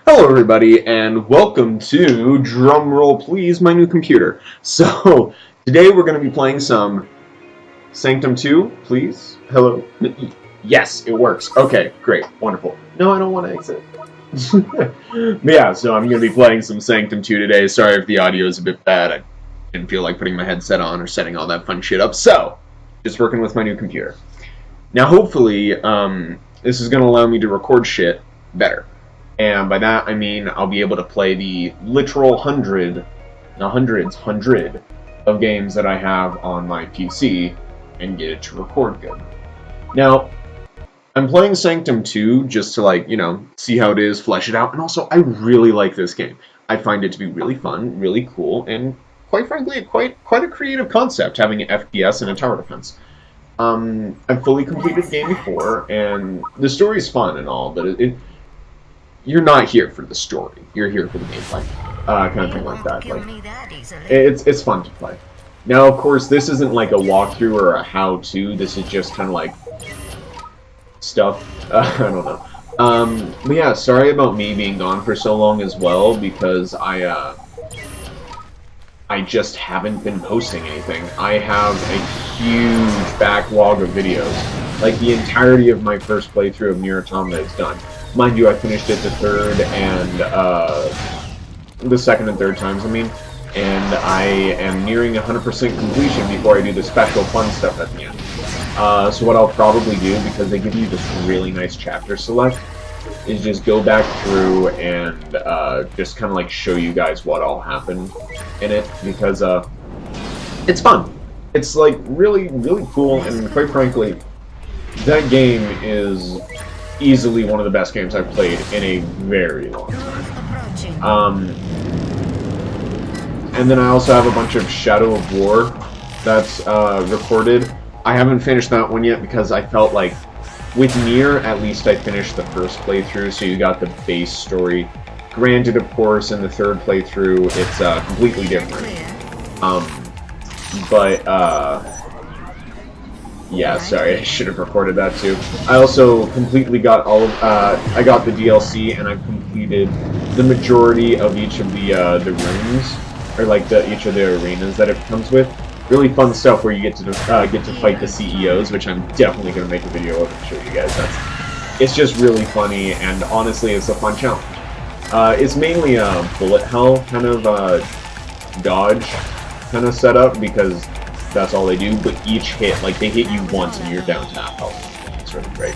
Hello everybody and welcome to, drumroll please, my new computer. So, today we're going to be playing some Sanctum 2, please. Hello. Yes, it works. Okay, great, wonderful. No, I don't want to exit. But yeah, so I'm going to be playing some Sanctum 2 today. Sorry if the audio is a bit bad. I didn't feel like putting my headset on or setting all that fun shit up. So, just working with my new computer. Now hopefully, this is going to allow me to record shit better. And by that, I mean I'll be able to play the literal hundred of games that I have on my PC and get it to record good. Now, I'm playing Sanctum 2 just to, see how it is, flesh it out, and also I really like this game. I find it to be really fun, really cool, and quite frankly, quite a creative concept, having an FPS and a tower defense. I've fully completed the game before, and the story's fun and all, but you're not here for the story. You're here for the gameplay, kind of thing like that. Like, it's fun to play. Now, of course, this isn't like a walkthrough or a how-to. This is just kind of like stuff. I don't know. But yeah, sorry about me being gone for so long as well, because I just haven't been posting anything. I have a huge backlog of videos. Like, the entirety of my first playthrough of Nier Automata is done. Mind you, I finished it the third and, the second and third times, I mean. And I am nearing 100% completion before I do the special fun stuff at the end. So what I'll probably do, because they give you this really nice chapter select, is just go back through and, just kind of like show you guys what all happened in it, because, it's fun. It's like really, really cool, and quite frankly, that game is easily one of the best games I've played in a very long time. And then I also have a bunch of Shadow of War that's recorded. I haven't finished that one yet because I felt like with Nier, at least I finished the first playthrough, so you got the base story. Granted, of course, in the third playthrough, it's completely different. Yeah, sorry, I should have recorded that too. I also completely got all of, I got the DLC and I've completed the majority of each of the rooms, or like each of the arenas that it comes with. Really fun stuff where you get to fight the CEOs, which I'm definitely going to make a video of and show you guys. It's just really funny, and honestly, it's a fun challenge. It's mainly a bullet hell kind of dodge kind of setup, because that's all they do, but each hit, like, they hit you once and you're down to half health. It's really great.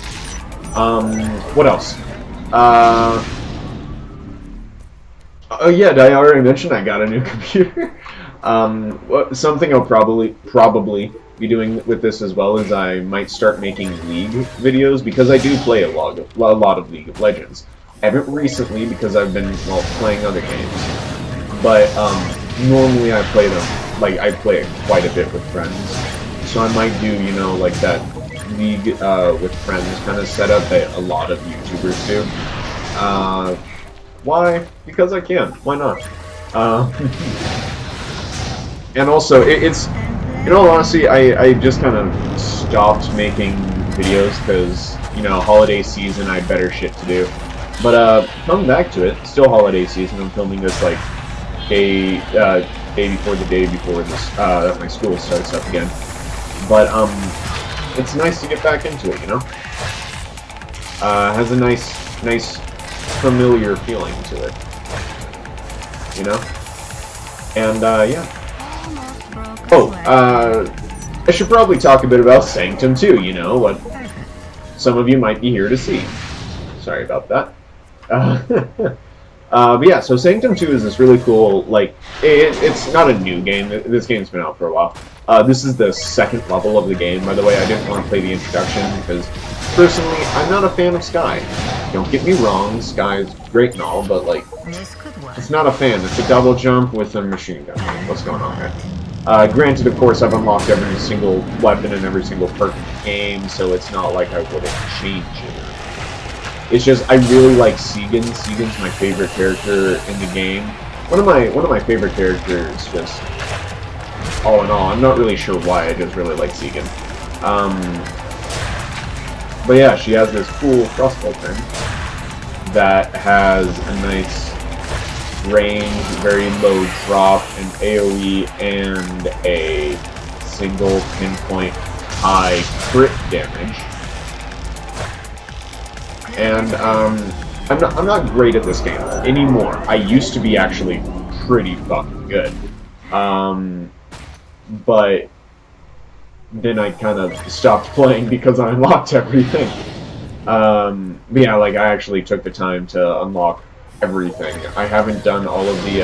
What else? Oh yeah, did I already mention I got a new computer? Something I'll probably be doing with this as well is I might start making League videos, because I do play a lot of League of Legends. I haven't recently because I've been, well, playing other games, but normally I play them, like, I play it quite a bit with friends, so I might do, you know, like that League with friends kind of setup that a lot of YouTubers do. Why? Because I can. Why not? And also, it's, in all honesty, I just kind of stopped making videos because, you know, holiday season, I had better shit to do. But, coming back to it, still holiday season, I'm filming this, like, day before the day before this, that my school starts up again. But, it's nice to get back into it, you know? Has a nice familiar feeling to it, you know? And, yeah. Oh, I should probably talk a bit about Sanctum 2, you know, what some of you might be here to see. Sorry about that. But yeah, so Sanctum 2 is this really cool, like, it's not a new game, this game's been out for a while. This is the second level of the game, by the way. I didn't want to play the introduction, because, personally, I'm not a fan of Sky. Don't get me wrong, Sky is great and all, but, like, it's not a fan. It's a double jump with a machine gun. What's going on there? Granted, of course, I've unlocked every single weapon and every single perk in the game, so it's not like I wouldn't change it. It's just, I really like Segan. Segan's my favorite character in the game. One of my favorite characters, just all in all. I'm not really sure why, I just really like Segan. But yeah, she has this cool crossbow thing. that has a nice range, very low drop, an AoE, and a single pinpoint high crit damage. And I'm not great at this game anymore. I used to be actually pretty fucking good. But then I kind of stopped playing because I unlocked everything. But yeah, like I actually took the time to unlock everything. I haven't done all of the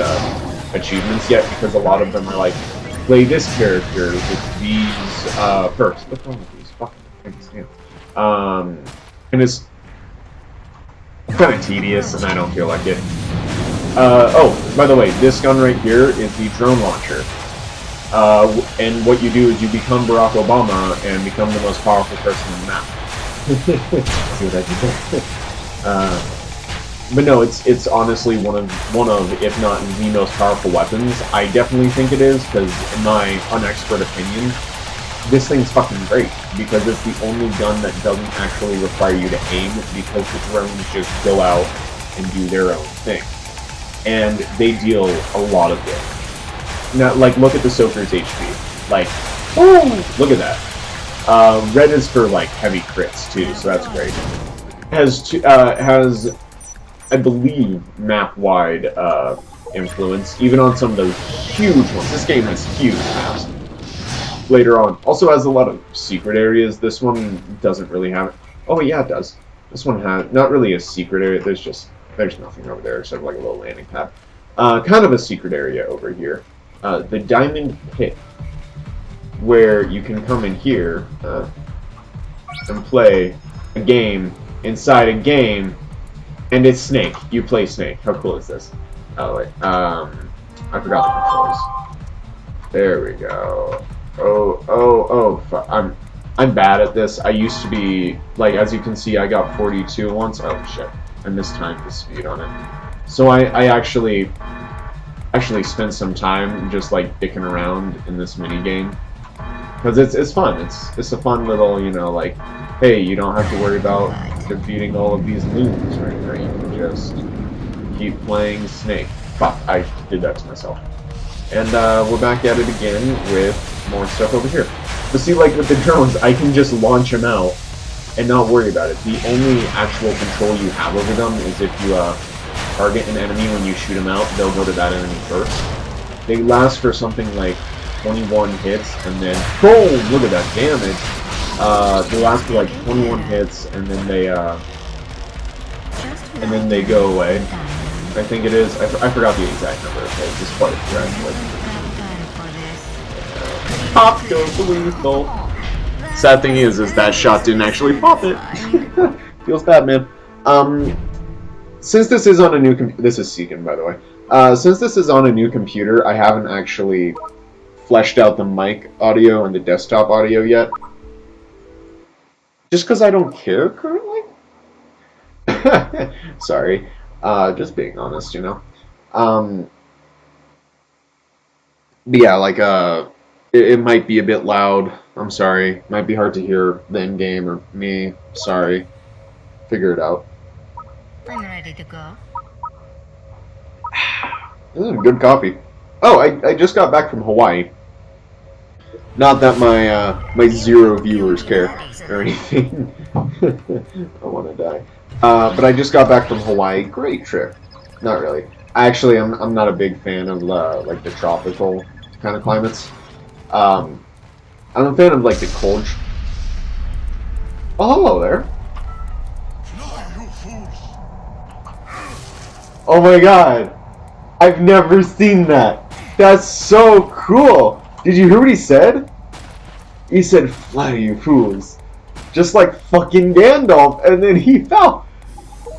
achievements yet because a lot of them are like, play this character with these perks. What's wrong with these fucking things? And it's kind of tedious, and I don't feel like it. Oh, by the way, this gun right here is the drone launcher. And what you do is you become Barack Obama and become the most powerful person in the map. See what I did there? But no, it's honestly one of, if not the most powerful weapons. I definitely think it is, because in my unexpert opinion, this thing's fucking great, because it's the only gun that doesn't actually require you to aim, because the drones just go out and do their own thing. And they deal a lot of damage. Now, like, look at the Soaker's HP. Like, woo! Look at that. Red is for, like, heavy crits, too, so that's great. Has, I believe, map-wide influence, even on some of those huge ones. This game has huge maps. Later on. Also has a lot of secret areas. This one doesn't really have it. Oh, yeah, it does. This one has, not really a secret area, there's nothing over there except like a little landing pad. Kind of a secret area over here. The Diamond Pit, where you can come in here and play a game inside a game, and it's Snake. You play Snake. How cool is this? Oh wait, I forgot the controls. There we go. Oh! I'm bad at this. I used to be, like, as you can see, I got 42 once. Oh shit! I mistimed the speed on it. So I actually spent some time just like dicking around in this mini game, because it's fun. It's a fun little, you know, like, hey, you don't have to worry about defeating all of these loons right now. You can just keep playing Snake. Fuck, I did that to myself. And we're back at it again with more stuff over here. But see, like with the drones, I can just launch them out and not worry about it. The only actual control you have over them is if you target an enemy when you shoot them out, they'll go to that enemy first. They last for something like 21 hits, and then boom! Look at that damage. They last for like 21 hits, and then they go away. I think it is. I forgot the exact number. Okay, just quite correct. Pop goes the lethal. Sad thing is that shot didn't actually pop it. Feels bad, man. Since this is on a new computer, this is Seekin, by the way. Since this is on a new computer, I haven't actually fleshed out the mic audio and the desktop audio yet. Just because I don't care currently? Sorry. Just being honest, you know. But yeah, like, it might be a bit loud. I'm sorry. Might be hard to hear the in-game or me. Sorry. Figure it out. I'm ready to go. This is good coffee. Oh, I just got back from Hawaii. Not that my 0 viewers care or anything. I want to die. But I just got back from Hawaii. Great trip. Not really. Actually, I'm not a big fan of like the tropical kind of climates. I'm a fan of like the cold. Oh, hello there. Oh my god! I've never seen that! That's so cool! Did you hear what he said? He said, "Fly, you fools." Just like fucking Gandalf, and then he fell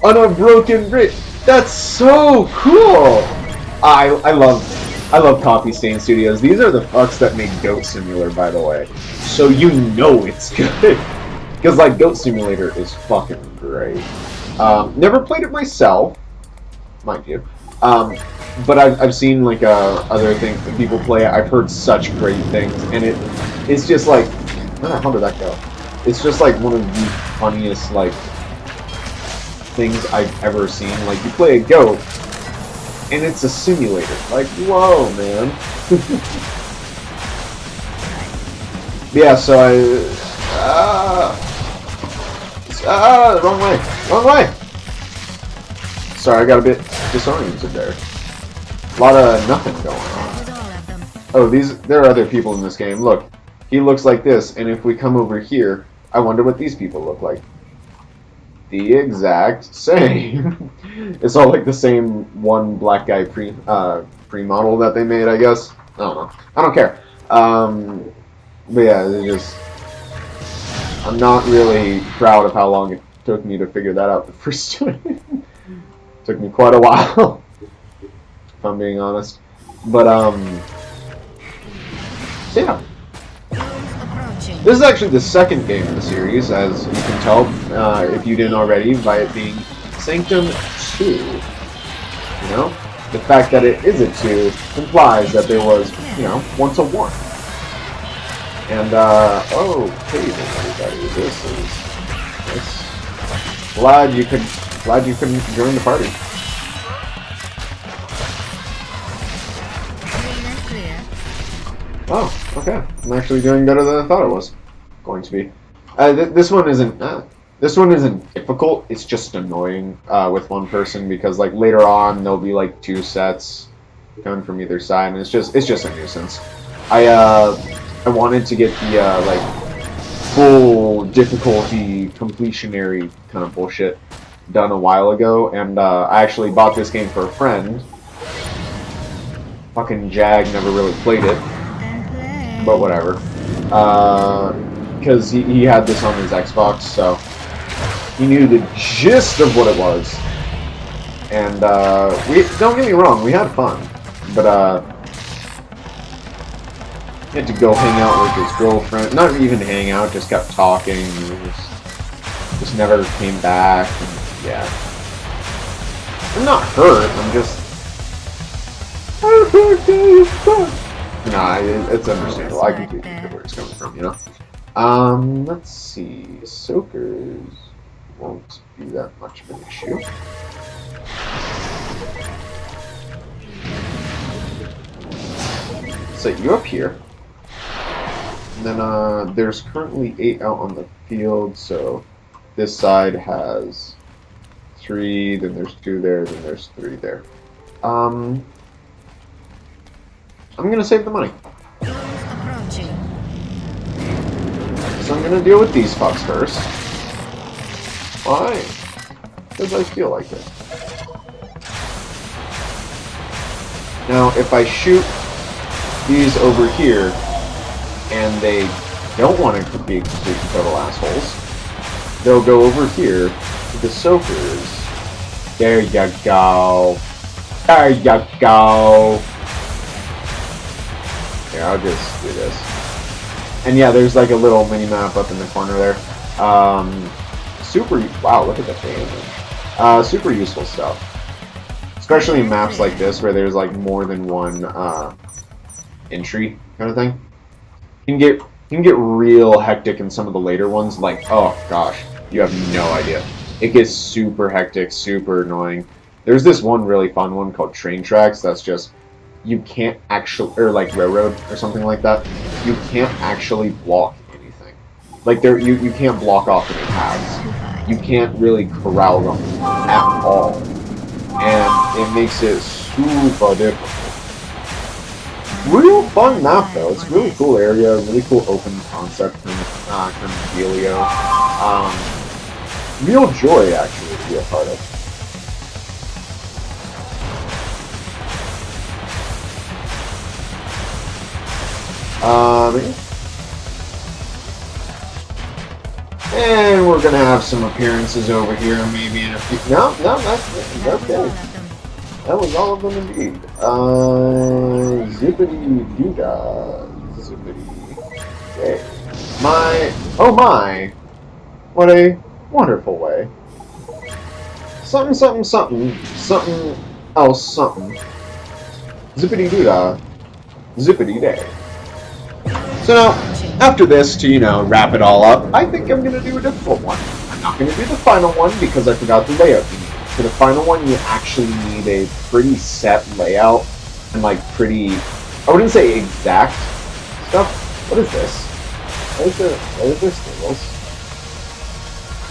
on a broken bridge. That's so cool! I love Coffee Stain Studios. These are the fucks that make Goat Simulator, by the way. So you know it's good. Because like Goat Simulator is fucking great. Never played it myself. Mind you, but I've seen like other things that people play. I've heard such great things, and it's just like, how did that go? It's just like one of the funniest like things I've ever seen. Like, you play a goat, and it's a simulator. Like, whoa, man. Yeah, so wrong way. Wrong way! Sorry, I got a bit disoriented there. A lot of nothing going on. Oh, there are other people in this game. Look, he looks like this, and if we come over here, I wonder what these people look like. The exact same. It's all like the same one black guy pre-model that they made, I guess. I don't know. I don't care. But yeah, it's just... I'm not really proud of how long it took me to figure that out the first time. Took me quite a while, if I'm being honest. But, so yeah. This is actually the second game in the series, as you can tell, if you didn't already, by it being Sanctum 2. You know? The fact that it is a 2 implies that there was, you know, once a 1. And, oh, hey everybody, this is nice. Glad you couldn't join the party. Oh, okay. I'm actually doing better than I thought it was going to be. This one isn't difficult. It's just annoying with one person because like later on there'll be like 2 sets coming from either side, and it's just a nuisance. I wanted to get the like full difficulty completionary kind of bullshit done a while ago, and I actually bought this game for a friend. Fucking Jag never really played it, but whatever. Because he had this on his Xbox, so he knew the gist of what it was. And don't get me wrong, we had fun, but he had to go hang out with his girlfriend. Not even hang out, just kept talking. Just never came back. And, yeah. I'm not hurt, I'm just... Nah, it's understandable. I completely get where it's coming from, you know? Let's see. Soakers won't be that much of an issue. Set you up here. And then there's currently 8 out on the field, so this side has 3, then there's 2 there, then there's 3 there. I'm gonna save the money. So I'm gonna deal with these fucks first. Why? Because I feel like it. Now, if I shoot these over here, and they don't want to be complete and total assholes, they'll go over here to the soakers. There you go. There you go. Here, I'll just do this. And yeah, there's like a little mini-map up in the corner there. Wow, look at the damage. Super useful stuff. Especially in maps like this, where there's like more than one entry kind of thing. You can get real hectic in some of the later ones, like, oh gosh, you have no idea. It gets super hectic, super annoying. There's this one really fun one called Train Tracks that's just, you can't actually, or like Railroad or something like that, you can't actually block anything. Like you can't block off any paths. You can't really corral them at all. And it makes it super difficult. Real fun map though. It's a really cool area, really cool open concept kind of dealio. Real joy actually to be a part of. And we're gonna have some appearances over here, maybe in a few. No, that's okay. That was all of them indeed. Zippity doodah. Zippity. Okay. Oh my! What a wonderful way. Something, something, something. Something else, something. Zippity doodah. Zippity day. So now, after this, to, you know, wrap it all up, I think I'm gonna do a difficult one. not going to do the final one because I forgot the layout you need. For the final one, you actually need a pretty set layout and like pretty, I wouldn't say exact stuff. What is this? What is this symbols?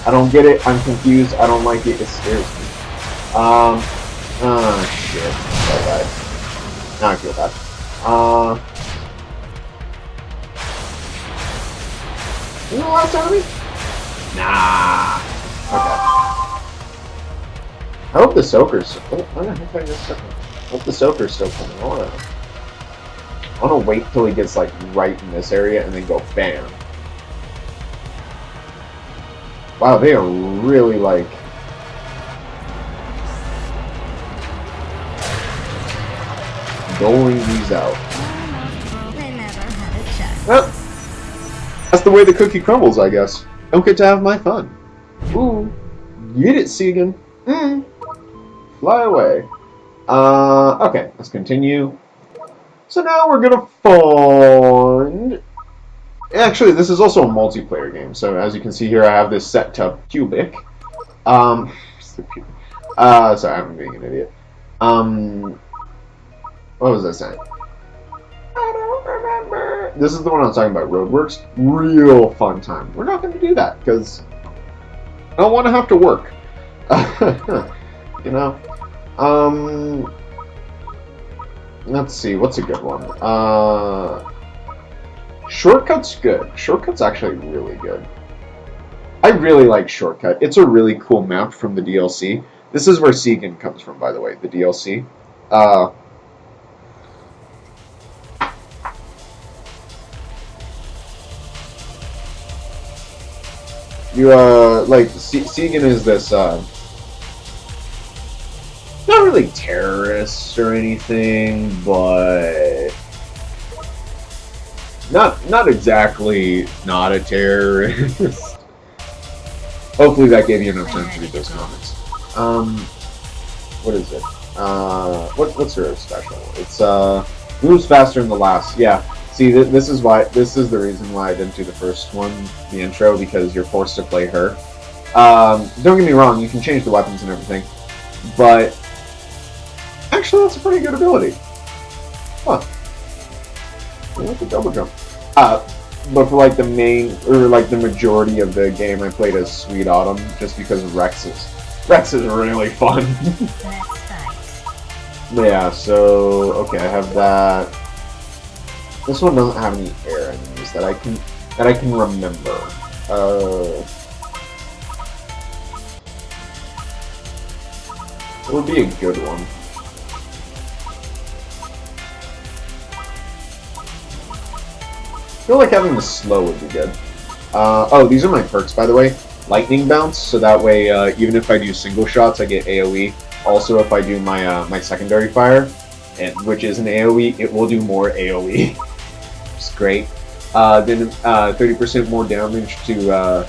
I don't get it. I'm confused. I don't like it. It scares me. Shit. I died. Now I feel bad. Is it the last enemy? Nah. Okay. I hope the soaker's. Why the heck did I just I hope the soaker's still coming. I wanna wait till he gets like right in this area and then go bam. Wow, they are really like. Doling these out. Well, that's the way the cookie crumbles, I guess. Don't get to have my fun. Ooh. Get it, Segan. Fly away. Okay, let's continue. So now we're gonna find... Actually, this is also a multiplayer game. So as you can see here, I have this set to cubic. Sorry, I'm being an idiot. What was I saying? I don't remember. This is the one I was talking about, Roadworks. Real fun time. We're not going to do that because I don't want to have to work. You know? Let's see. What's a good one? Shortcut's good. Shortcut's actually really good. I really like Shortcut. It's a really cool map from the DLC. This is where Segan comes from, by the way, the DLC. Segan is this, not really terrorist or anything, but not exactly not a terrorist. Hopefully that gave you enough time to read those comments. What is it? What's her special? It's, moves faster than the last, yeah. See, this is the reason why I didn't do the first one, the intro, because you're forced to play her. Don't get me wrong, you can change the weapons and everything, but actually that's a pretty good ability. Huh. I like the double jump. But for like the main, or like the majority of the game, I played as Sweet Autumn, just because Rex is really fun. Yeah, so, okay, I have that. This one doesn't have any air enemies that I can remember. It would be a good one. I feel like having the slow would be good. Oh, these are my perks, by the way. Lightning bounce, so that way, even if I do single shots, I get AoE. Also, if I do my my secondary fire, which is an AoE, it will do more AoE. It's great. Then 30% more damage to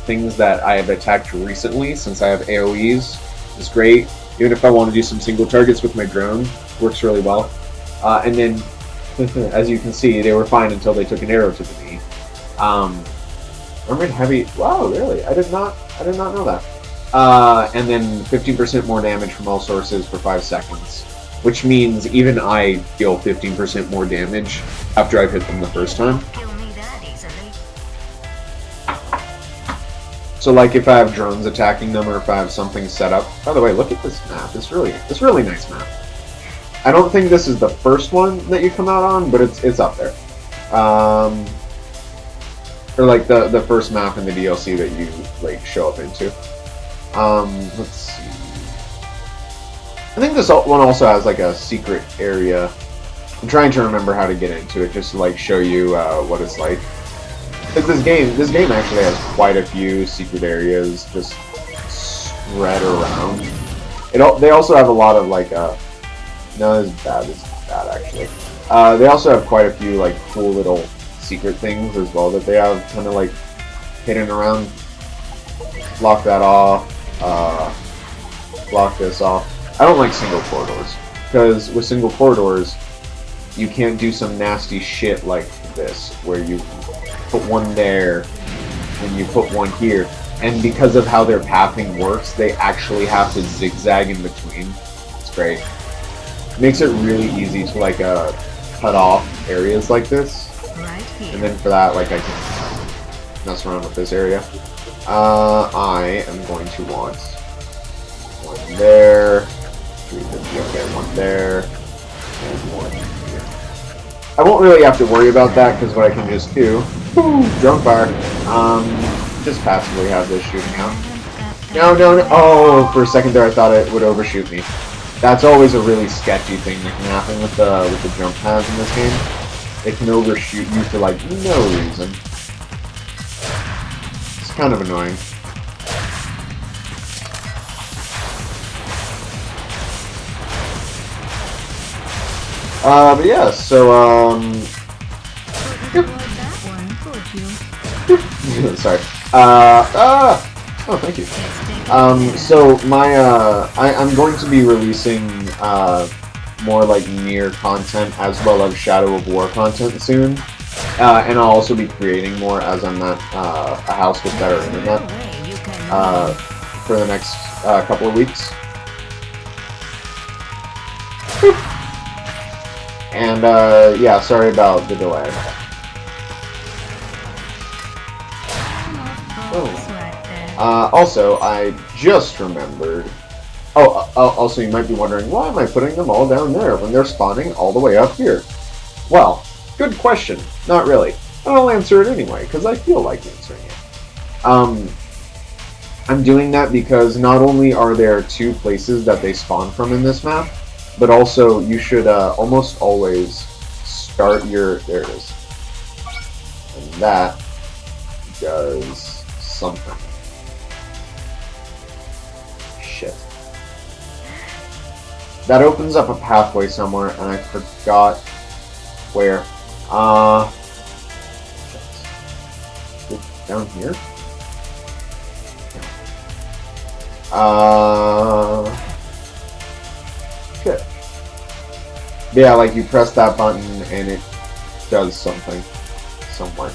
things that I have attacked recently, since I have AoEs. It's great. Even if I want to do some single targets with my drone, works really well. And then, as you can see, they were fine until they took an arrow to the knee. Armored heavy. Wow, really? I did not know that. And then 15% more damage from all sources for 5 seconds. Which means even I deal 15% more damage after I've hit them the first time. So like if I have drones attacking them or if I have something set up. By the way, look at this map. It's really nice map. I don't think this is the first one that you come out on, but it's up there. Or like the first map in the DLC that you like show up into. Let's see. I think this one also has like a secret area. I'm trying to remember how to get into it, just to like show you what it's like. Because this game actually has quite a few secret areas just spread around. They also have a lot of like no, this is bad actually. They also have quite a few like cool little secret things as well that they have kind of like hidden around. Block that off. Block this off. I don't like single corridors, because with single corridors, you can't do some nasty shit like this, where you put one there, and you put one here. and because of how their pathing works, they actually have to zigzag in between. It's great. Makes it really easy to like cut off areas like this. Right here. And then for that, like I can mess around with this area. I am going to want one there, 350, okay, one there, and one here. I won't really have to worry about that because what I can just do, drone fire, just passively have this shooting out. No, no, no, oh, for a second there I thought it would overshoot me. That's always a really sketchy thing that can happen with the jump pads in this game. It can overshoot you for like no reason. It's kind of annoying. But yeah, so sorry. Oh, thank you. So my I'm going to be releasing more like Nier content as well as Shadow of War content soon, and I'll also be creating more as I'm at a house with better internet for the next couple of weeks. And yeah, sorry about the delay. Also, I just remembered. Oh, also, you might be wondering, why am I putting them all down there when they're spawning all the way up here? Well, good question. Not really. I'll answer it anyway, because I feel like answering it. I'm doing that because not only are there 2 places that they spawn from in this map, but also you should almost always start your... There it is. And that does something. Shit. That opens up a pathway somewhere, and I forgot where. Down here? Shit. Yeah, like you press that button and it does something somewhere.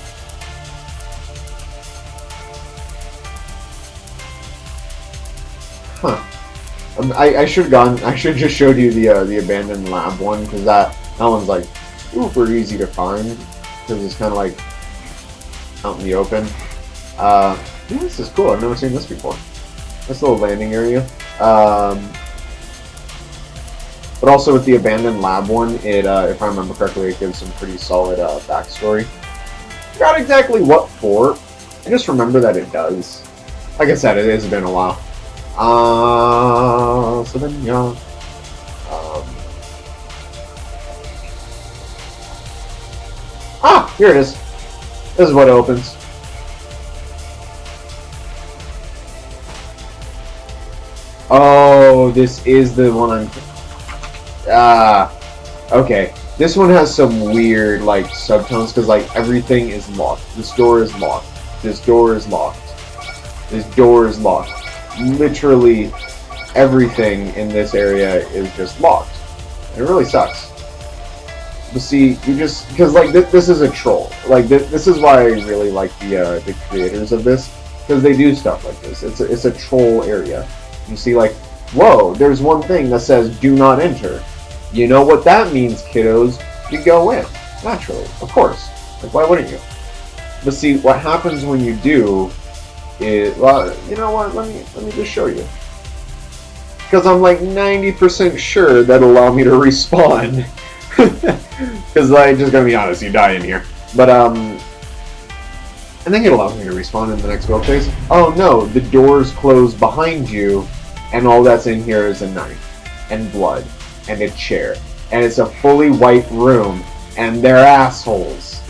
Huh. I should just showed you the abandoned lab one, because that one's like super easy to find because it's kind of like out in the open. Yeah, this is cool. I've never seen this before. This little landing area. But also with the abandoned lab one, it if I remember correctly, it gives some pretty solid backstory. Not exactly what for. I just remember that it does. Like I said, it has been a while. So then, yeah. Here it is. This is what opens. Oh, this is the one I'm... okay. This one has some weird, like, subtones, because, like, everything is locked. This door is locked. This door is locked. This door is locked. Literally everything in this area is just locked. It really sucks. But see, you just... because, like, this is a troll. Like, this is why I really like the creators of this, because they do stuff like this. It's a troll area. You see, like, whoa, there's one thing that says, do not enter. You know what that means, kiddos. You go in. Naturally. Of course. Like, why wouldn't you? But see, what happens when you do is... well, you know what? Let me just show you. Because I'm like 90% sure that'll allow me to respawn. Because I'm just gonna be honest, you die in here. But, I think it allows me to respawn in the next build phase. Oh no, the doors close behind you, and all that's in here is a knife, and blood, and a chair. And it's a fully white room, and they're assholes.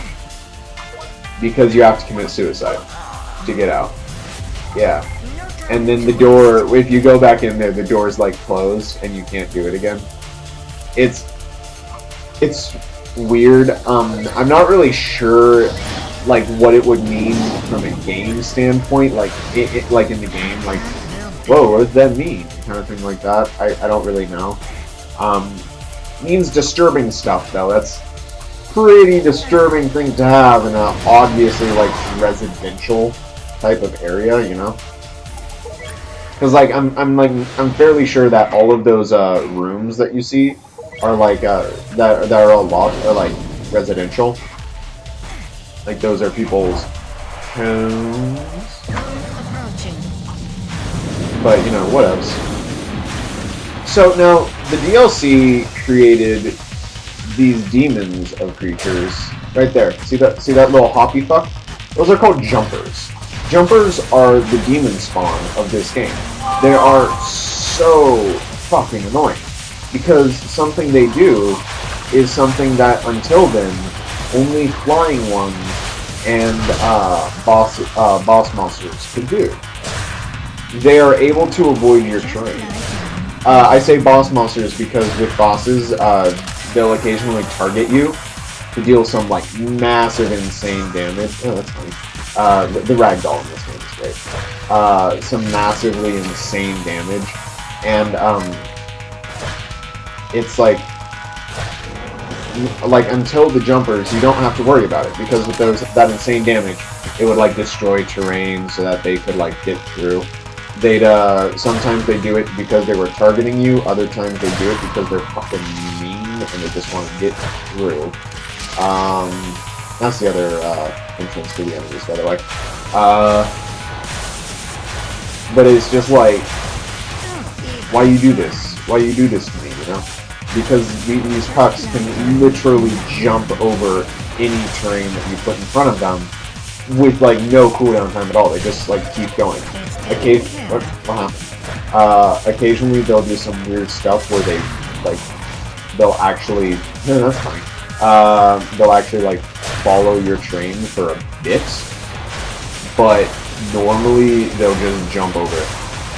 Because you have to commit suicide to get out. Yeah. And then the door, if you go back in there, the door's like closed, and you can't do it again. It's weird. I'm not really sure, like, what it would mean from a game standpoint, like, like in the game, like, whoa, what does that mean? Kind of thing like that. I don't really know. Means disturbing stuff, though. That's pretty disturbing thing to have in a obviously, like, residential type of area, you know? Because like I'm fairly sure that all of those rooms that you see are like that are a lot are like residential. Like those are people's homes. Approaching. But you know, what else? So now the DLC created these demons of creatures right there. See that little hoppy fuck? Those are called jumpers. Jumpers are the demon spawn of this game. They are so fucking annoying because something they do is something that until then only flying ones and boss monsters could do. They are able to avoid your terrain. I say boss monsters because with bosses, they'll occasionally target you to deal some like massive, insane damage. Oh, that's funny. The ragdoll in this game is great. Some massively insane damage, and it's like until the jumpers, you don't have to worry about it because with that insane damage, it would like destroy terrain so that they could like get through. They'd sometimes they do it because they were targeting you. Other times they do it because they're fucking mean and they just want to get through. That's the other entrance to the enemies, by the way. But it's just like, why you do this? Why you do this to me? You know? Because these pucks can literally jump over any terrain that you put in front of them with like no cooldown time at all. They just like keep going. What happened? Occasionally they'll do some weird stuff where they'll actually that's funny. They'll actually like follow your train for a bit, but normally they'll just jump over it.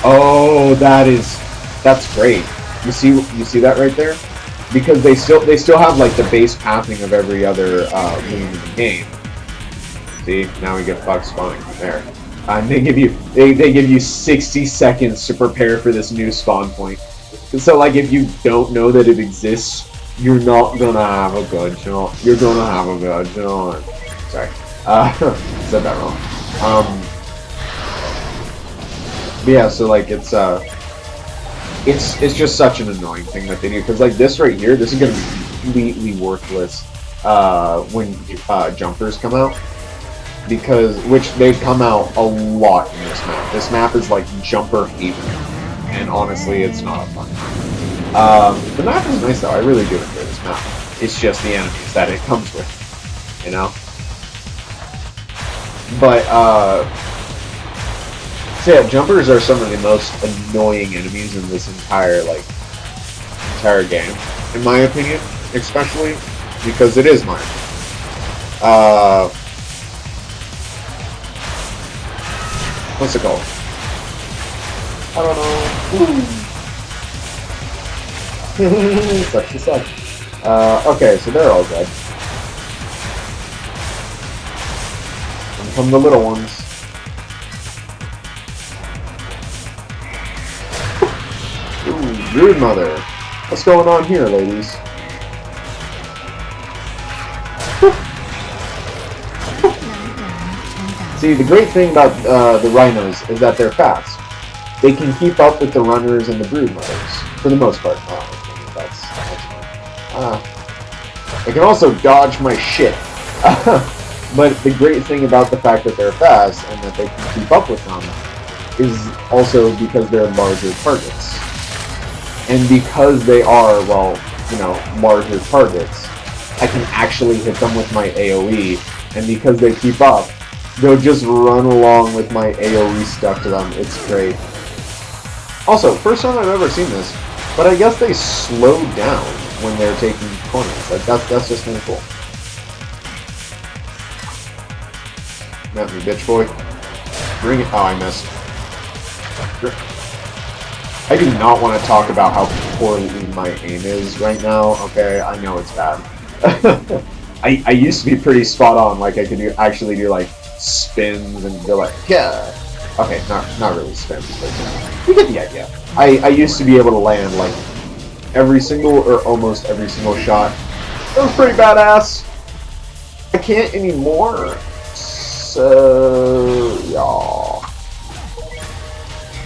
Oh, that's great. You see that right there? Because they still have like the base pathing of every other room in the game. See, now we get bugs spawning there. And they give you 60 seconds to prepare for this new spawn point. So like if you don't know that it exists, you're not gonna have a good shot. You're gonna have a good shot. Sorry, said that wrong. But yeah, so like it's just such an annoying thing that they do because like this right here, this is gonna be completely worthless when jumpers come out. Which they come out a lot in this map. This map is like jumper haven, and honestly, it's not fun. The map is nice though. I really do enjoy this map. It's just the enemies that it comes with, you know. But so yeah, jumpers are some of the most annoying enemies in this entire game, in my opinion, especially because it is mine. What's it called? I don't know. Such and such. Okay, so they're all dead. And from the little ones. Ooh, rude mother. What's going on here, ladies? See, the great thing about the rhinos is that they're fast. They can keep up with the runners and the brood mothers, for the most part. That's they can also dodge my shit. But the great thing about the fact that they're fast and that they can keep up with them is also because they're larger targets. And because they are, well, you know, larger targets, I can actually hit them with my AoE, and because they keep up, they'll just run along with my AoE stuck to them. It's great. Also, first time I've ever seen this, but I guess they slow down when they're taking corners. Like that's just kind of cool. Got me, bitch boy. Bring it. Oh, I missed. I do not want to talk about how poorly my aim is right now. Okay, I know it's bad. I used to be pretty spot on. Like I could actually do like spins and go like, yeah. Okay, not really spins, but you get the idea. I used to be able to land like every single or almost every single shot. That was pretty badass. I can't anymore. So, yeah.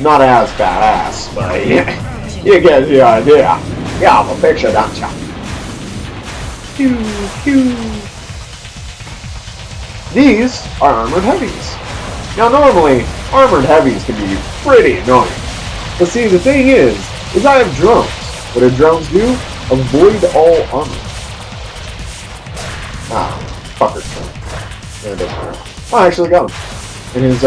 Not as badass, but yeah. You get the idea. You have a picture, don't ya? Pew, pew. These are armored heavies. Now normally, armored heavies can be pretty annoying. But see, the thing is I have drones. What do drones do? Avoid all armor. Ah, fucker. Yeah, it doesn't matter. Oh, I actually got him. In his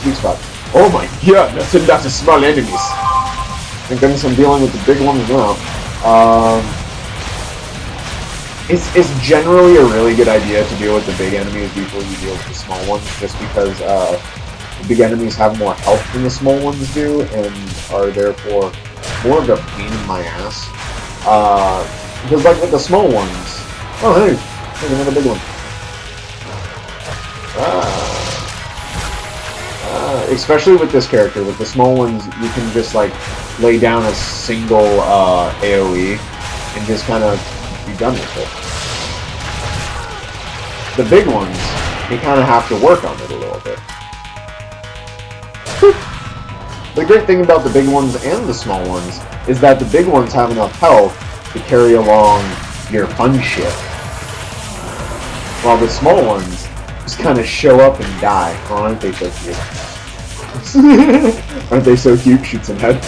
weak spot. Oh my god, that's a small enemies. Thank goodness I'm dealing with the big ones now. It's generally a really good idea to deal with the big enemies before you deal with the small ones, just because the big enemies have more health than the small ones do, and are therefore more of a pain in my ass. Because like with the small ones, oh hey, there's another big one. Especially with this character, with the small ones, you can just like lay down a single AoE and just kind of be done with it. The big ones, you kind of have to work on it a little bit. The great thing about the big ones and the small ones is that the big ones have enough health to carry along your fun shit, while the small ones just kind of show up and die. Oh, aren't they so cute? Aren't they so cute? Shoot some head.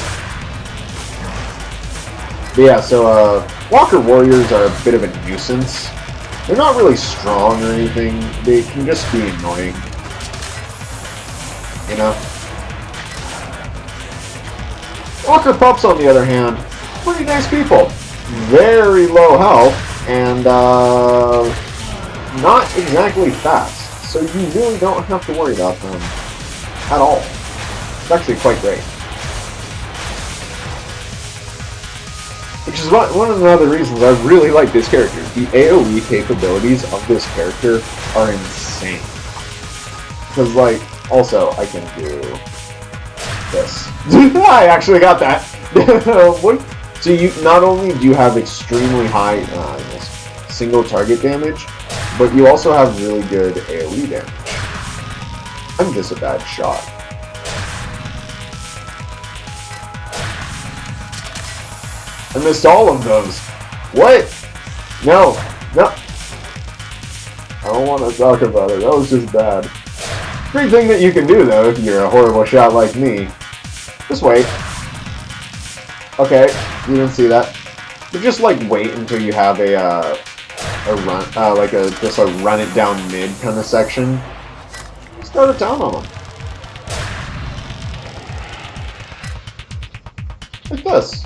But yeah, so Walker Warriors are a bit of a nuisance. They're not really strong or anything. They can just be annoying. You know? Walker Pups, on the other hand, pretty nice people. Very low health, and not exactly fast. So you really don't have to worry about them at all. It's actually quite great. Which is one of the other reasons I really like this character. The AoE capabilities of this character are insane. Because, like, also, I can do this. I actually got that! So you, not only do you have extremely high single target damage, but you also have really good AoE damage. I'm just a bad shot. I missed all of those. What? No. No. I don't want to talk about it. That was just bad. Great thing that you can do, though, if you're a horrible shot like me. Just wait. Okay, you didn't see that. But just, like, wait until you have a run, just a run it down mid kind of section. Just go to town on them. Like this.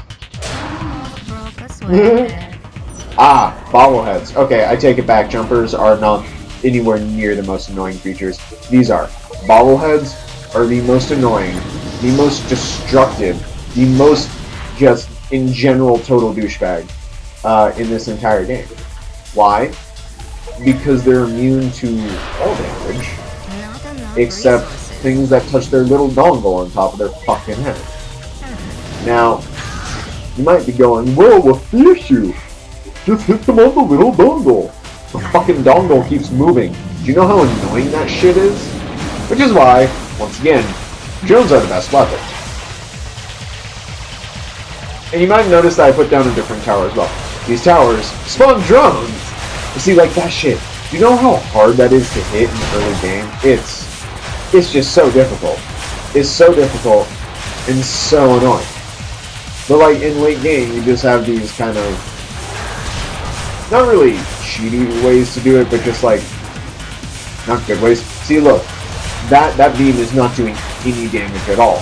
Ah, bobbleheads. Okay, I take it back. Jumpers are not anywhere near the most annoying creatures. These are. Bobbleheads are the most annoying, the most destructive, the most just, in general, total douchebag in this entire game. Why? Because they're immune to all damage, except things that touch their little dongle on top of their fucking head. Now, you might be going, well, what fierce you? Just hit them on the little dongle. The fucking dongle keeps moving. Do you know how annoying that shit is? Which is why, once again, drones are the best weapon. And you might notice that I put down a different tower as well. These towers spawn drones! You see, like that shit. Do you know how hard that is to hit in the early game? It's just so difficult. It's so difficult and so annoying. But like in late game, you just have these kind of not really cheaty ways to do it, but just like not good ways. See, look, that beam is not doing any damage at all.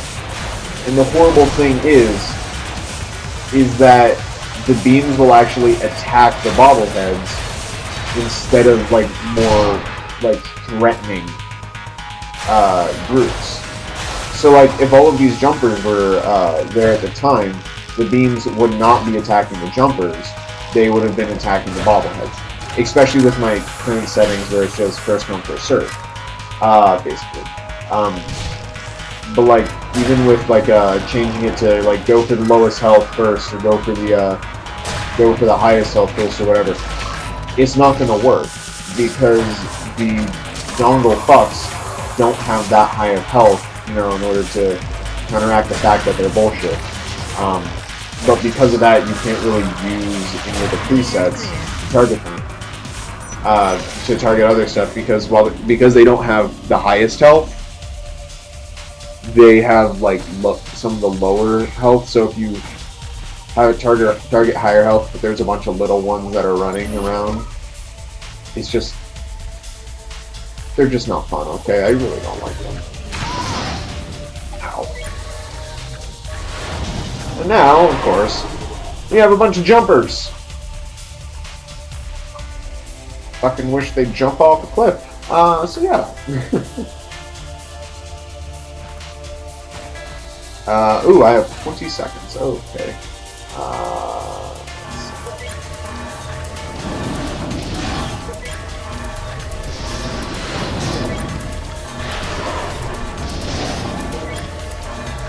And the horrible thing is that the beams will actually attack the bobbleheads instead of like more like threatening groups. So like if all of these jumpers were there at the time, the beams would not be attacking the jumpers, they would have been attacking the bobbleheads. Especially with my current settings where it says first come first serve, basically. But like even with like changing it to like go for the lowest health first or go for the highest health first or whatever, it's not gonna work because the dongle fucks don't have that high of health, you know, in order to counteract the fact that they're bullshit. But because of that, you can't really use any of the presets to target them. To target other stuff, because because they don't have the highest health, they have like some of the lower health. So if you have a target higher health, but there's a bunch of little ones that are running around, it's just they're just not fun. Okay, I really don't like them. Ow. And now, of course, we have a bunch of jumpers. Fucking wish they'd jump off a cliff. So yeah. Ooh, I have 20 seconds. Okay.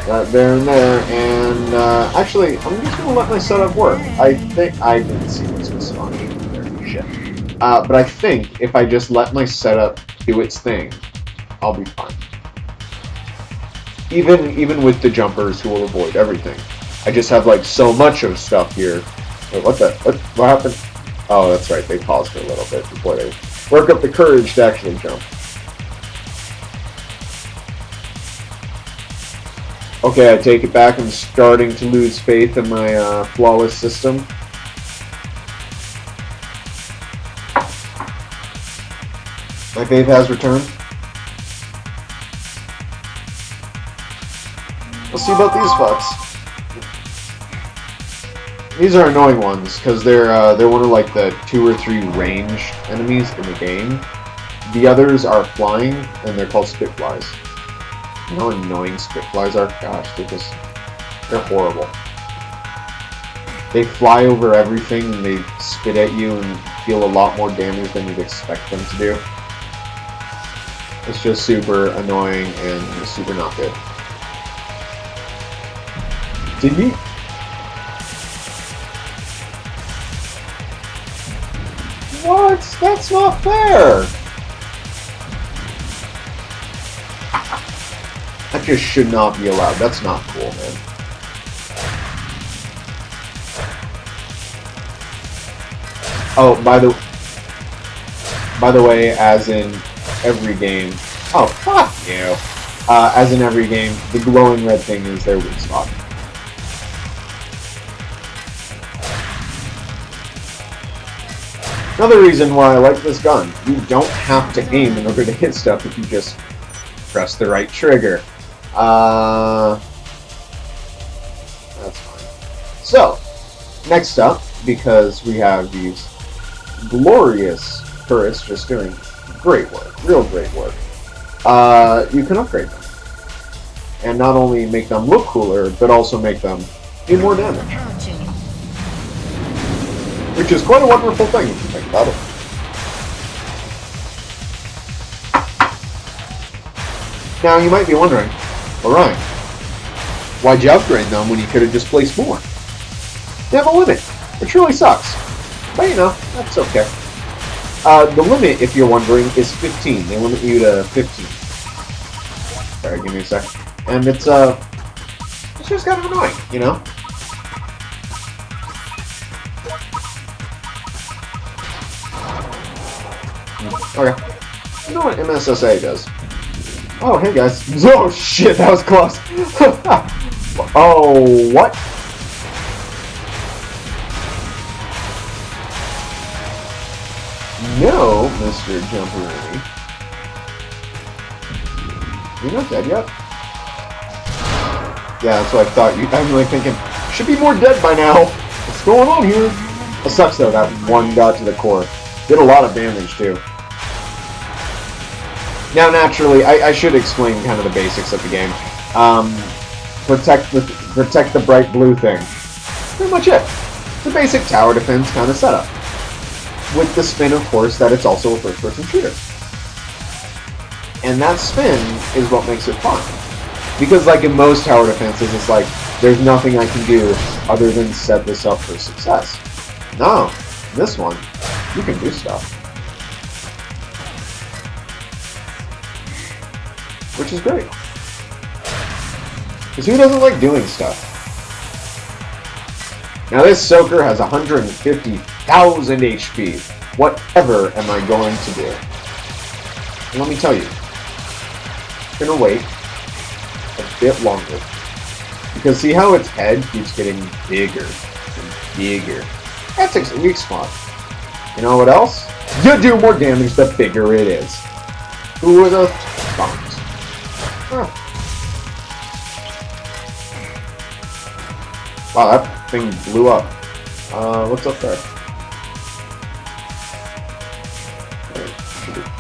That there and there, and actually, I'm just gonna let my setup work. I think I didn't see what's responding there. Shit. But I think if I just let my setup do its thing, I'll be fine. Even with the jumpers who will avoid everything. I just have like so much of stuff here. Wait, what happened? Oh, that's right, they paused for a little bit before they work up the courage to actually jump. Okay, I take it back. I'm starting to lose faith in my flawless system. My faith has returned. Let's see about these fucks. These are annoying ones because they're one of like the 2 or 3 ranged enemies in the game. The others are flying, and they're called spitflies. You know how annoying spitflies are? Gosh, they're horrible. They fly over everything and they spit at you and deal a lot more damage than you'd expect them to do. It's just super annoying and super not good. Did he? What? That's not fair! That just should not be allowed. That's not cool, man. Oh, by the way, as in every game. Oh, fuck you. As in every game, the glowing red thing is their weak spot. Another reason why I like this gun. You don't have to aim in order to hit stuff if you just press the right trigger. That's fine. So, next up, because we have these glorious turrets just doing great work, real great work, you can upgrade them. And not only make them look cooler, but also make them do more damage. Which is quite a wonderful thing if you think about it. Now, you might be wondering, well, Ryan, why'd you upgrade them when you could have just placed more? They have a limit, which really sucks. But, you know, that's okay. The limit, if you're wondering, is 15. They limit you to 15. Sorry, give me a sec. And it's just kind of annoying, you know? Okay. You know what MSSA does? Oh, hey guys. Oh shit, that was close. Oh, what? No, Mr. Jumperoonie. You're not dead yet? Yeah, that's what I thought. I'm like thinking, should be more dead by now. What's going on here? It sucks though, that one got to the core. Did a lot of damage too. Now, naturally, I should explain kind of the basics of the game. Protect the bright blue thing. Pretty much it. It's a basic tower defense kind of setup. With the spin, of course, that it's also a first-person shooter. And that spin is what makes it fun. Because, like in most tower defenses, it's like, there's nothing I can do other than set this up for success. No, this one, you can do stuff. which is great. Because who doesn't like doing stuff? Now this soaker has 150,000 HP. Whatever am I going to do? And let me tell you, I'm going to wait a bit longer. Because see how its head keeps getting bigger and bigger? That takes a weak spot. You know what else? You do more damage the bigger it is. Who would have thought? Huh. Wow, that thing blew up. What's up there?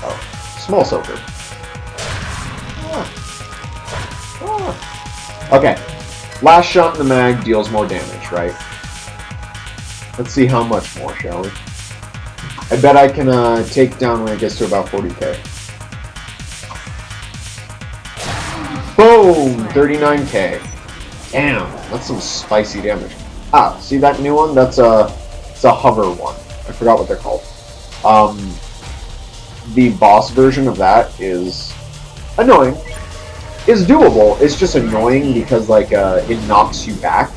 Oh, small soaker. Okay, last shot in the mag deals more damage, right? Let's see how much more, shall we? I bet I can take down when it gets to about 40k. Boom! 39k. Damn, that's some spicy damage. Ah, see that new one? It's a hover one. I forgot what they're called. The boss version of that is annoying. It's doable. It's just annoying because like it knocks you back.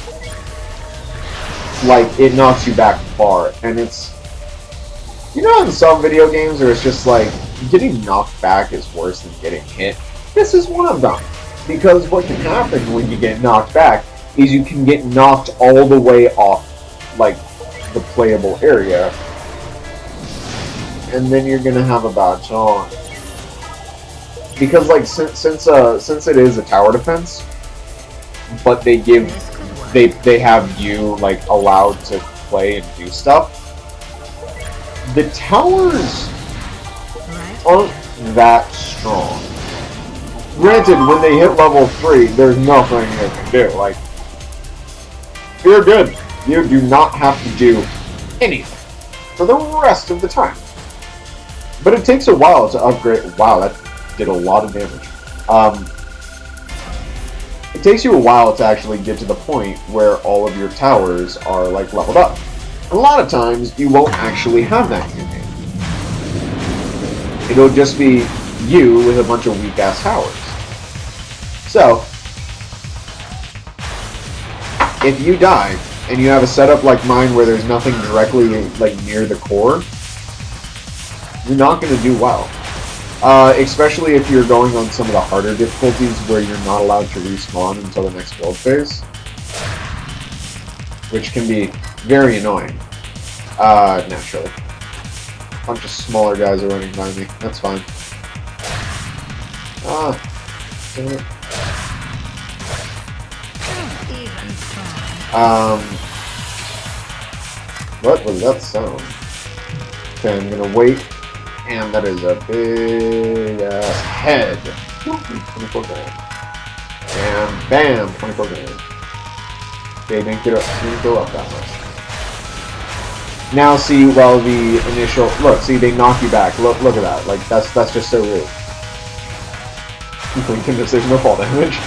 Like it knocks you back far, and it's, you know, in some video games where it's just like getting knocked back is worse than getting hit. This is one of them. Because what can happen when you get knocked back is you can get knocked all the way off, like, the playable area. And then you're gonna have a bad time. Because, like, since it is a tower defense, but they have you, like, allowed to play and do stuff, the towers aren't that strong. Granted, when they hit level 3, there's nothing you can do. Like, you're good. You do not have to do anything for the rest of the time. But it takes a while to upgrade. Wow, that did a lot of damage. It takes you a while to actually get to the point where all of your towers are, like, leveled up. A lot of times, you won't actually have that in your game. It'll just be you with a bunch of weak-ass towers. So, if you die, and you have a setup like mine where there's nothing directly like near the core, you're not going to do well. Especially if you're going on some of the harder difficulties where you're not allowed to respawn until the next build phase. Which can be very annoying. Naturally. A bunch of smaller guys are running by me. That's fine. Damn it. What was that sound? Okay, I'm gonna wait, and that is a big ass head. 24 grand. And bam, 24 grand. Okay, didn't go up that much. Now see, well, the initial look, see, they knock you back. Look at that. Like that's just so rude. Thinking there's no fall damage.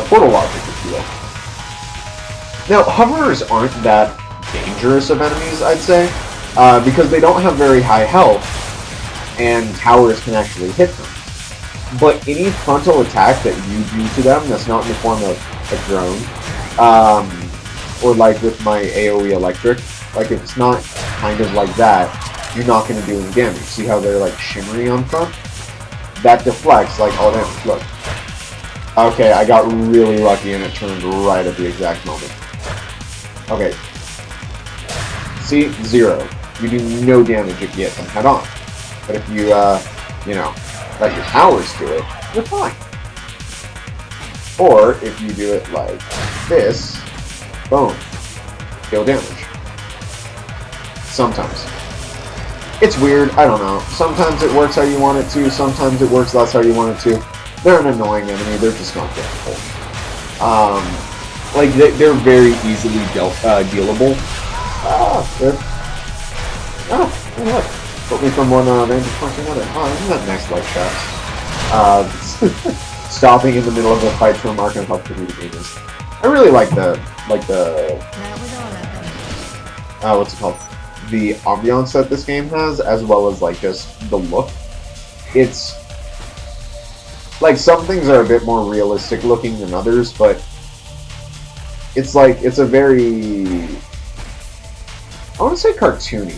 Portal logic, if you will. Now, hoverers aren't that dangerous of enemies, I'd say, because they don't have very high health, and towers can actually hit them. But any frontal attack that you do to them that's not in the form of a drone, or like with my AoE electric, like if it's not kind of like that, you're not going to do any damage. See how they're like shimmery on front? That deflects like all damage. Look. Okay, I got really lucky and it turned right at the exact moment. Okay. See? 0. You do no damage if you hit them head on. But if you, you know, let your towers do it, you're fine. Or if you do it like this, boom, deal damage. Sometimes. It's weird, I don't know. Sometimes it works how you want it to, sometimes it works less how you want it to. They're an annoying enemy, they're just not difficult. Like, they're very easily dealable. Look. Put me from one vantage point to another. Oh, isn't that nice, like shots? Stopping in the middle of a fight to remark on how pretty the game is. I really like the what's it called? The ambiance that this game has, as well as like just the look. It's like, some things are a bit more realistic looking than others, but it's like, it's a very, I want to say cartoony.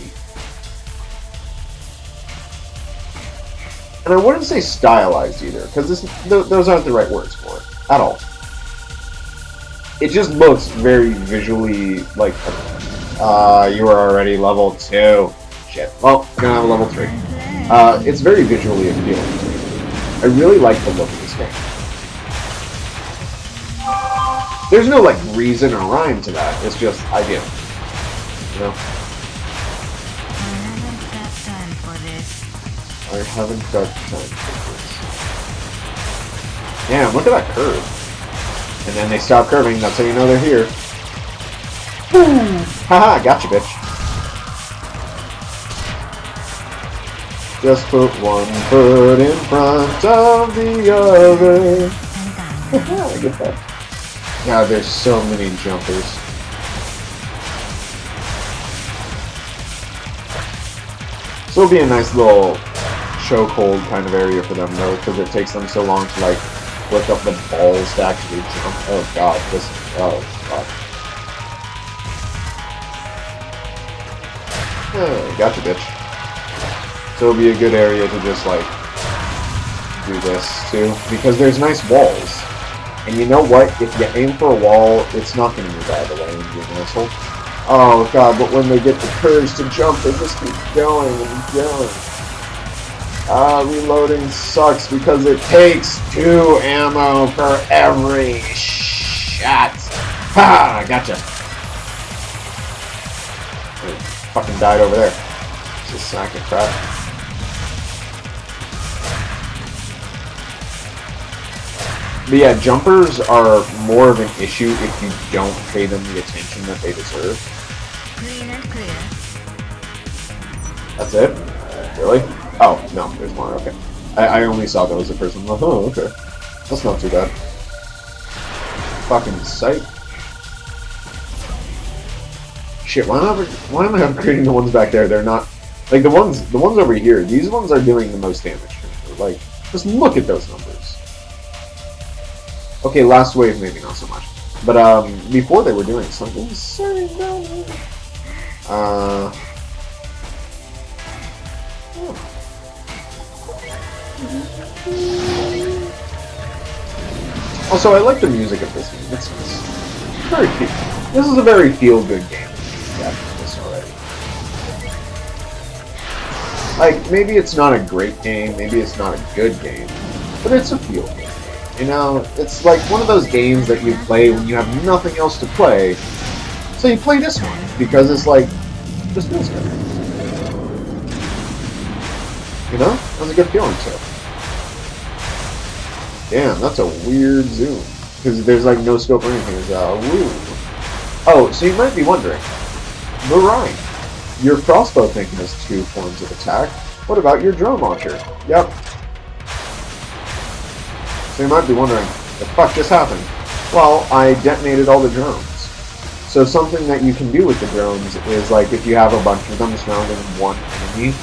And I wouldn't say stylized either, because those aren't the right words for it, at all. It just looks very visually, like, you are already level 2. Shit. Well, you're gonna have a level 3. It's very visually appealing to me. I really like the look of this game. There's no, like, reason or rhyme to that. It's just, I do. You know? I haven't got time for this. Damn, look at that curve. And then they stop curving, that's how you know they're here. Boom! Haha, gotcha, bitch. Just put one foot in front of the other. Haha, I get that. God, there's so many jumpers. So it'll be a nice little chokehold kind of area for them, though, because it takes them so long to, like, look up the balls to actually jump. Oh god, this. Oh god. Oh, gotcha, bitch. So it'll be a good area to just, like, do this too, because there's nice walls. And you know what? If you aim for a wall, it's not going to move out of the way and be an asshole. Oh god, but when they get the courage to jump, they just keep going and going. Reloading sucks because it takes 2 ammo for every shot. Ha! Gotcha. I fucking died over there. It's a sack of crap. But yeah, jumpers are more of an issue if you don't pay them the attention that they deserve. Clean and clear. That's it? Really? Oh, no, there's more, okay. I only saw those at first. I'm like, oh, okay. That's not too bad. Fucking sight. Shit, why am I upgrading the ones back there? They're not... Like, the ones over here, these ones are doing the most damage. Like, just look at those numbers. Okay, last wave, maybe not so much. But, before they were doing something insane. Also, I like the music of this game. It's very feel. This is a very feel-good game. Yeah, this already. Like, maybe it's not a great game, maybe it's not a good game, but it's a feel-good game. You know, it's like one of those games that you play when you have nothing else to play, so you play this one, because it's like, this feels good. You know? That's a good feeling to it. Damn, that's a weird zoom. Because there's like no scope or anything. It's woo. Oh, so you might be wondering, Ryan, your crossbow thing has 2 forms of attack. What about your drone launcher? Yep. So you might be wondering, the fuck just happened? Well, I detonated all the drones. So something that you can do with the drones is like if you have a bunch of them surrounding one enemy,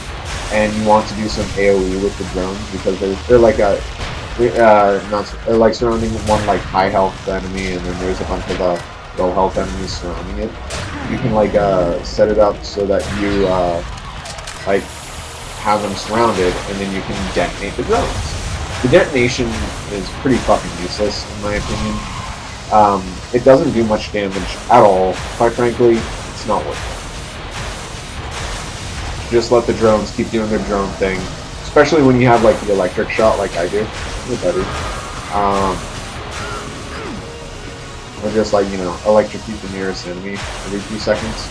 and you want to do some AoE with the drones because they're like a they're like surrounding one like high health enemy, and then there's a bunch of low health enemies surrounding it. You can like set it up so that you like have them surrounded, and then you can detonate the drones. The detonation is pretty fucking useless in my opinion. It doesn't do much damage at all. Quite frankly, it's not worth it. Just let the drones keep doing their drone thing, especially when you have like the electric shot like I do. Better. Or just like, you know, electrocute the nearest enemy every few seconds.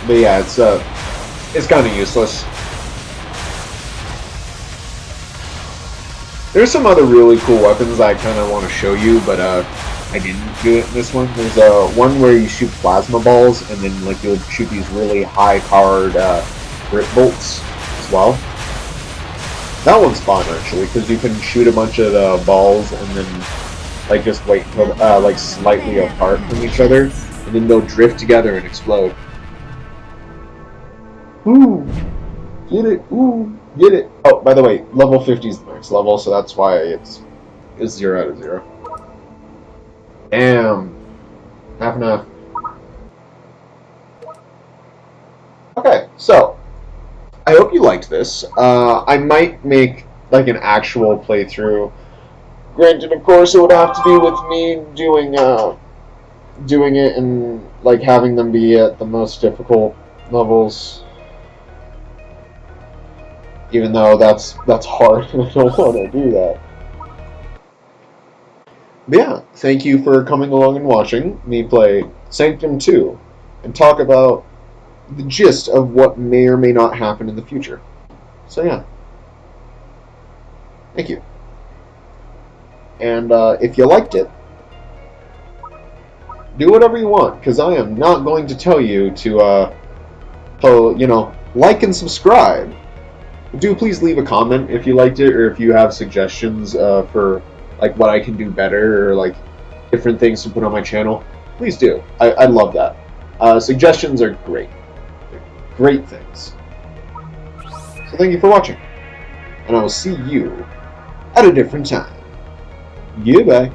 But yeah, it's kind of useless. There's some other really cool weapons I kind of want to show you, but I didn't do it in this one. There's one where you shoot plasma balls, and then like you'll shoot these really high-powered grip bolts as well. That one's fun, actually, because you can shoot a bunch of balls and then, like, just wait until, like, slightly apart from each other, and then they'll drift together and explode. Ooh! Get it! Ooh! Get it! Oh, by the way, level 50 is the max level, so that's why it's 0 out of 0. Damn! Half and half. Okay, so, I hope you liked this. I might make, like, an actual playthrough. Granted, of course, it would have to be with me doing it and, like, having them be at the most difficult levels. Even though that's hard, and I don't want to do that. But yeah, thank you for coming along and watching me play Sanctum 2 and talk about the gist of what may or may not happen in the future. So yeah, thank you. And if you liked it, do whatever you want, because I am not going to tell you to, like and subscribe. Do please leave a comment if you liked it, or if you have suggestions for like what I can do better, or like different things to put on my channel. Please do. I love that. Suggestions are great. They're great things. So thank you for watching, and I will see you at a different time. Goodbye.